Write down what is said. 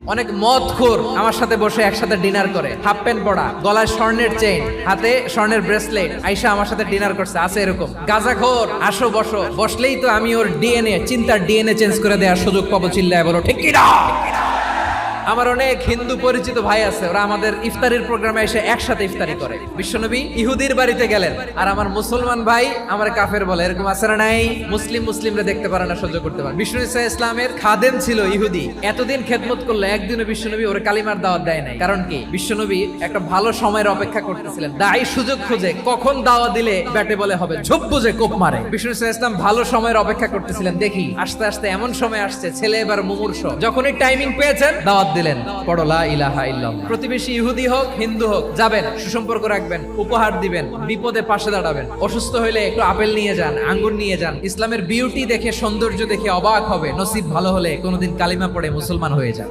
অনেক মদখোর আমার সাথে বসে একসাথে ডিনার করে, হাফ প্যান্ট পরা, গলায় স্বর্ণের চেইন, হাতে স্বর্ণের ব্রেসলেট, আইসা আমার সাথে ডিনার করছে, আছে এরকম। গাঁজাখোর আসো বসো, বসলেই তো আমি ওর ডিএনএ, চিন্তার ডিএনএ চেঞ্জ করে দেওয়ার সুযোগ পাবো, চিল্লায় বলো ঠিক কি না? আমার অনেক হিন্দু পরিচিত ভাই আছে, ওরা আমাদের ইফতারির প্রোগ্রামে এসে একসাথে ইফতারি করে। বিশ্বনবী ইহুদির বাড়িতে গেলেন, আর আমার মুসলমান ভাই আমার কাফের বলে, এরকম আছে না নাই? মুসলিমরা দেখতে পারে না, সহ্য করতে পারে। বিষ্ণু ইসা ইসলামের খাদেম ছিল ইহুদি, এতদিন খেদমত করলো, একদিনও বিশ্বনবী ওর কালিমার দাওয়াত দেয় নাই। কারণ কি? বিশ্বনবী একটা ভালো সময়ের অপেক্ষা করতেছিলেন, দায়ী সুযোগ খুঁজে কখন দাওয়া দিলে ব্যাটে বলে হবে, ঝোপ বুঝে কোপ মারে। বিষ্ণু ইসা ইসলাম ভালো সময়ের অপেক্ষা করতেছিলেন, দেখি আস্তে আস্তে এমন সময় আসছে, ছেলে এবার মুমূর্ষ, যখনই টাইমিং পেয়েছেন দাওয়াত দিলেন, পড়ো লা ইলাহা ইল্লাল্লাহ। প্রতিবেশী ইহুদি হোক হিন্দু হোক, যাবেন, সুসম্পর্ক রাখবেন, উপহার দিবেন, বিপদে পাশে দাঁড়াবেন, অসুস্থ হইলে একটু আপেল নিয়ে যান, আঙ্গুর নিয়ে যান। ইসলামের বিউটি দেখে, সৌন্দর্য দেখে অবাক হবে, নসিব ভালো হলে কোনোদিন কালিমা পড়ে মুসলমান হয়ে যান।